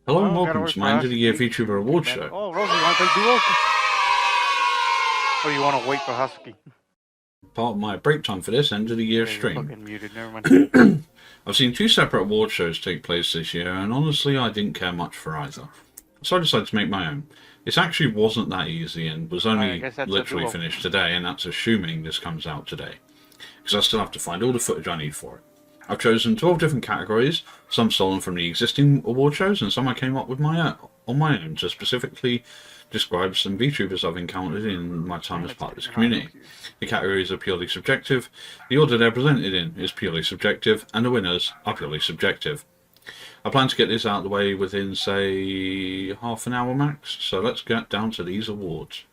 Hello and Well, gotta welcome work to for my end of the year Husky. VTuber award Man, show. oh, Rosie, you want to play duos? Or you want to wait for Husky? Part of my break time for this end of the year Yeah, you're stream. fucking muted. Never mind. I've seen two separate award shows take place this year, and honestly I didn't care much for either. So I decided to make my own. This actually wasn't that easy and was I only guess that's a literally duo. finished today, and that's assuming this comes out today. Because I still have to find all the footage I need for it. I've chosen 12 different categories, some stolen from the existing award shows, and some I came up with on my own to specifically describe some VTubers I've encountered in my time as part of this community. The categories are purely subjective, the order they're presented in is purely subjective, and the winners are purely subjective. I plan to get this out of the way within, say, half an hour max, so let's get down to these awards.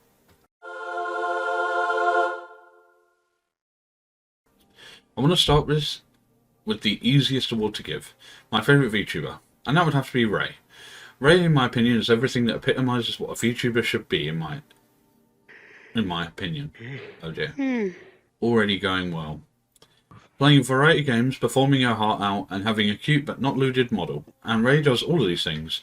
I want to start with the easiest award to give, my favourite VTuber, and that would have to be Ray. Ray, in my opinion, is everything that epitomises what a VTuber should be, in my opinion. Oh dear. Already going well. Playing variety games, performing her heart out, and having a cute but not lewd model. And Ray does all of these things.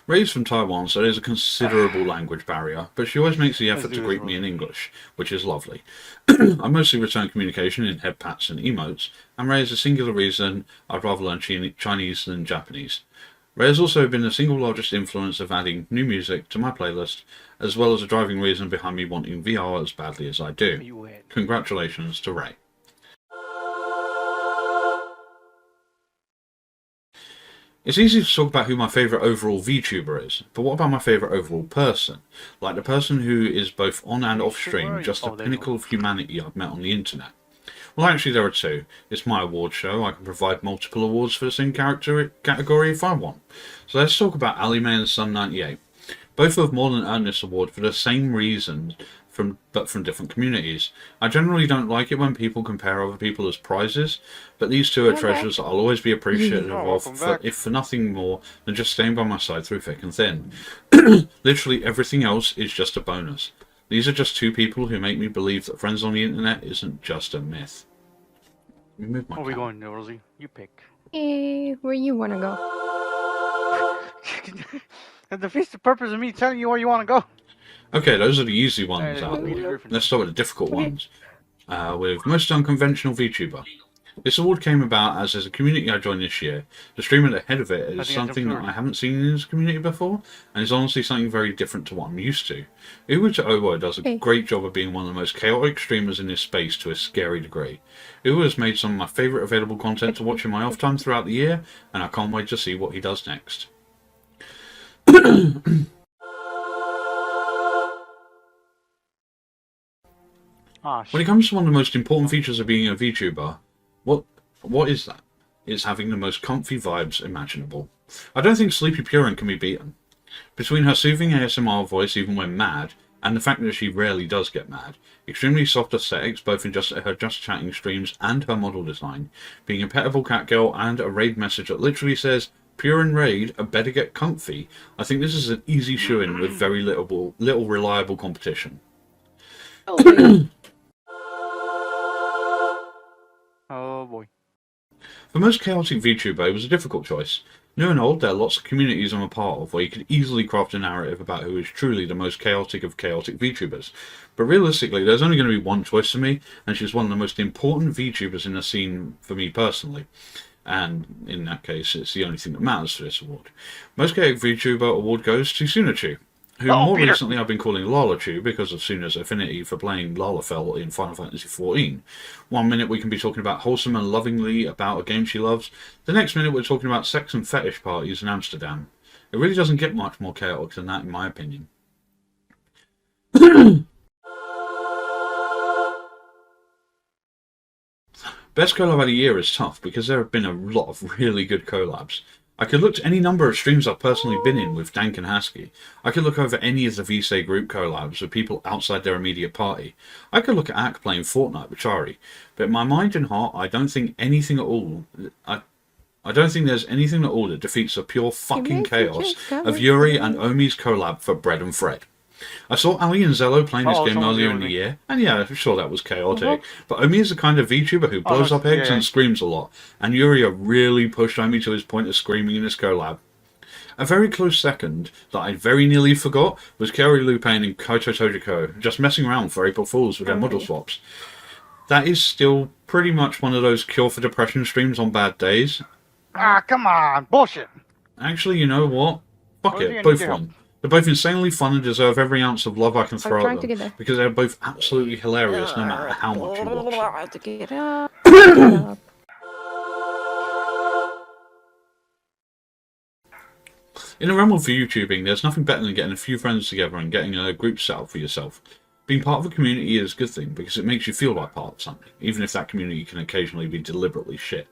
Ray's from Taiwan, so there's a considerable language barrier, but she always makes the effort to greet me in English, which is lovely. I mostly return communication in head pats and emotes, and Ray is a singular reason I'd rather learn Chinese than Japanese. Ray has also been the single largest influence of adding new music to my playlist, as well as a driving reason behind me wanting VR as badly as I do. Congratulations to Ray. It's easy to talk about who my favourite overall VTuber is, but what about my favourite overall person? Like the person who is both on and off stream, just the pinnacle of humanity I've met on the internet. Well, actually there are two. It's my award show, I can provide multiple awards for the same category if I want. So let's talk about Anime and Sun98. Both have more than earned this award for the same reasons, but from different communities. I generally don't like it when people compare other people as prizes, but these two are treasures I'll always be appreciative of, if for nothing more than just staying by my side through thick and thin. Literally everything else is just a bonus. These are just two people who make me believe that friends on the internet isn't just a myth. Where are we going, Rosie? You pick. Where you want to go? That defeats the purpose of me telling you where you want to go. Okay, those are the easy ones out. Let's start with the difficult ones. With most unconventional VTuber. This award came about as there's a community I joined this year. The stream at the head of it is something that I haven't seen in this community before, and is honestly something very different to what I'm used to. Uwu to Owo does a great job of being one of the most chaotic streamers in this space to a scary degree. Uwu has made some of my favourite available content to watch in my off time throughout the year, and I can't wait to see what he does next. When it comes to one of the most important features of being a VTuber, what is that? It's having the most comfy vibes imaginable. I don't think Sleepy Purin can be beaten. Between her soothing ASMR voice even when mad, and the fact that she rarely does get mad, extremely soft aesthetics both in her just chatting streams and her model design, being a petable cat girl and a raid message that literally says, Purin raid, I better get comfy, I think this is an easy shoe-in with very little reliable competition. Oh boy. For most chaotic VTuber, it was a difficult choice. New and old, there are lots of communities I'm a part of where you could easily craft a narrative about who is truly the most chaotic of chaotic VTubers. But realistically, there's only going to be one choice for me, and she's one of the most important VTubers in the scene for me personally. And in that case, it's the only thing that matters for this award. Most chaotic VTuber award goes to Sunachu, who more recently I've been calling Lalachu because of Suna's affinity for playing Lalafell in Final Fantasy XIV. One minute we can be talking about wholesome and lovingly about a game she loves, the next minute we're talking about sex and fetish parties in Amsterdam. It really doesn't get much more chaotic than that in my opinion. Best collab of the year is tough because there have been a lot of really good collabs. I could look to any number of streams I've personally been in with Dank and Husky. I could look over any of the VSay group collabs with people outside their immediate party. I could look at Ak playing Fortnite with Chari. But in my mind and heart, I don't think anything at all... I don't think there's anything at all that defeats the pure fucking chaos of Yuri and Omi's collab for Bread and Fred. I saw Ali and Zello playing this game earlier in the year, and yeah, I'm sure that was chaotic. But Omi is the kind of VTuber who blows up eggs and screams a lot, and Yuri really pushed Omi to his point of screaming in this collab. A very close second that I very nearly forgot was Kerry Lupin and Kaito Tojiko just messing around for April Fools with their model swaps. That is still pretty much one of those cure for depression streams on bad days. Ah, come on, bullshit. Actually, you know what? Fuck What are you it, gonna both do? won. They're both insanely fun and deserve every ounce of love I can throw trying at to them get there. because they're both absolutely hilarious no matter how much you watch. To get up. Get up. In the realm of YouTubing, there's nothing better than getting a few friends together and getting a group set up for yourself. Being part of a community is a good thing because it makes you feel like part of something, even if that community can occasionally be deliberately shit.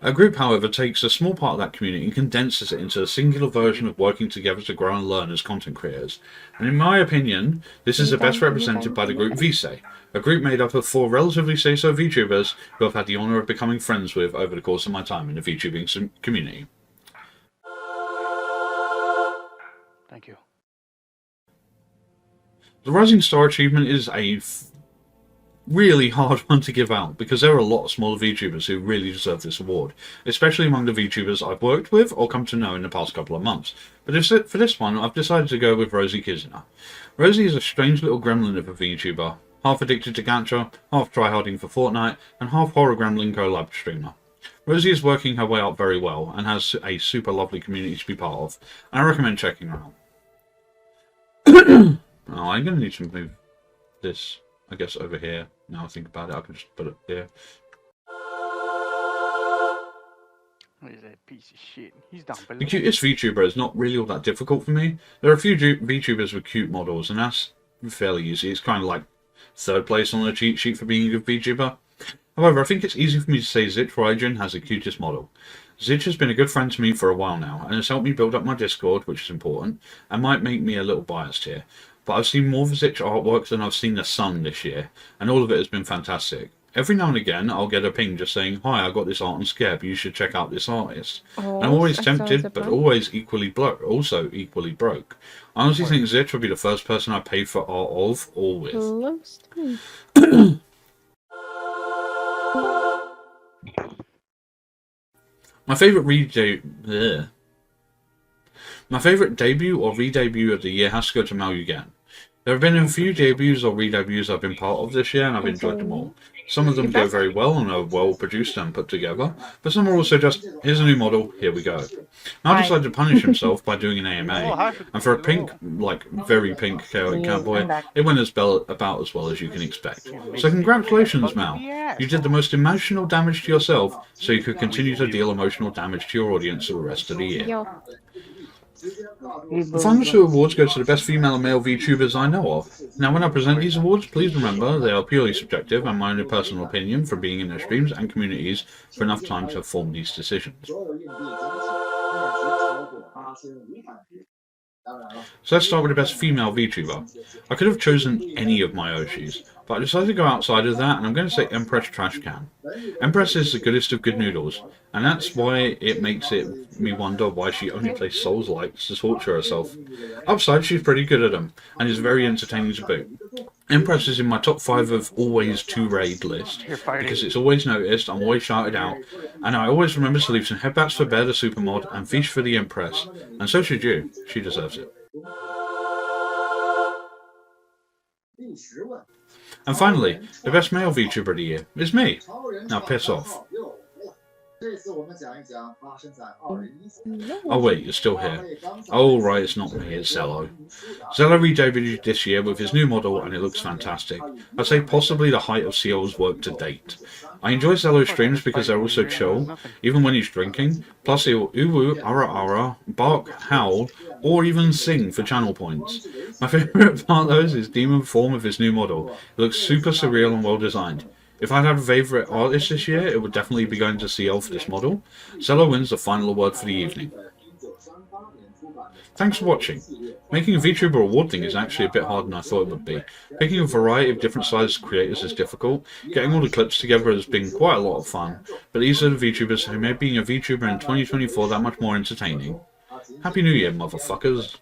A group, however, takes a small part of that community and condenses it into a singular version of working together to grow and learn as content creators. And in my opinion, this is best represented by the group VSay, a group made up of 4 relatively say-so VTubers who I've had the honour of becoming friends with over the course of my time in the VTubing community. Thank you. The Rising Star achievement is a really hard one to give out because there are a lot of smaller VTubers who really deserve this award, especially among the VTubers I've worked with or come to know in the past couple of months. But for this one, I've decided to go with Rosie Kizuna. Rosie is a strange little gremlin of a VTuber, half addicted to gacha, half tryharding for Fortnite, and half horror gremlin collab streamer. Rosie is working her way up very well and has a super lovely community to be part of, and I recommend checking her out. Oh, I'm going to need to move this, I guess, over here. Now I think about it, I can just put it there. What is that piece of shit? He's down below. The cutest VTuber is not really all that difficult for me. There are a few VTubers with cute models, and that's fairly easy. It's kind of like 3rd place on the cheat sheet for being a good VTuber. However, I think it's easy for me to say Zich Raijin has the cutest model. Zich has been a good friend to me for a while now, and has helped me build up my Discord, which is important, and might make me a little biased here. But I've seen more of Zich artwork than I've seen the sun this year, and all of it has been fantastic. Every now and again, I'll get a ping just saying, "Hi, I got this art on Scab, you should check out this artist." Oh, And I'm always that sounds tempted, but fun. always equally broke. I honestly think Zich would be the first person I paid for art of, or with. Close to me. My favourite debut or re-debut of the year has to go to Malyugan. There have been a few debuts or re-debuts I've been part of this year, and I've enjoyed them all. Some of them go very well and are well produced and put together, but some are also just, here's a new model, here we go. Now I decided to punish himself by doing an AMA, and for a pink, like very pink chaotic cowboy, it went about as well as you can expect. So congratulations, Mal. You did the most emotional damage to yourself, so you could continue to deal emotional damage to your audience for the rest of the year. Yo. The final 2 awards go to the best female and male VTubers I know of. Now when I present these awards, please remember they are purely subjective and my own personal opinion from being in their streams and communities for enough time to form these decisions. So let's start with the best female VTuber. I could have chosen any of my Oshis, but I decided to go outside of that, and I'm going to say Empress Trash Can. Empress is the goodest of good noodles, and that's why it makes me wonder why she only plays Souls likes to torture herself. Upside, she's pretty good at them, and is very entertaining to boot. Empress is in my top 5 of always to raid list, because it's always noticed, I'm always shouted out, and I always remember to leave some headbats for Bear the Supermod and fish for the Empress, and so should you, she deserves it. And finally, the best male VTuber of the year is me. Now piss off. Oh wait, you're still here. Oh right, it's not me, it's Zello. Zello re-debuted this year with his new model and it looks fantastic. I'd say possibly the height of CL's work to date. I enjoy Zello's streams because they're also chill, even when he's drinking, plus he'll uwu, ara, bark, howl, or even sing for channel points. My favourite part though is his demon form of his new model. It looks super surreal and well designed. If I'd had a favourite artist this year, it would definitely be going to CL for this model. Zello wins the final award for the evening. Thanks for watching. Making a VTuber award thing is actually a bit harder than I thought it would be. Picking a variety of different sized creators is difficult. Getting all the clips together has been quite a lot of fun. But these are the VTubers who made being a VTuber in 2024 that much more entertaining. Happy New Year, motherfuckers.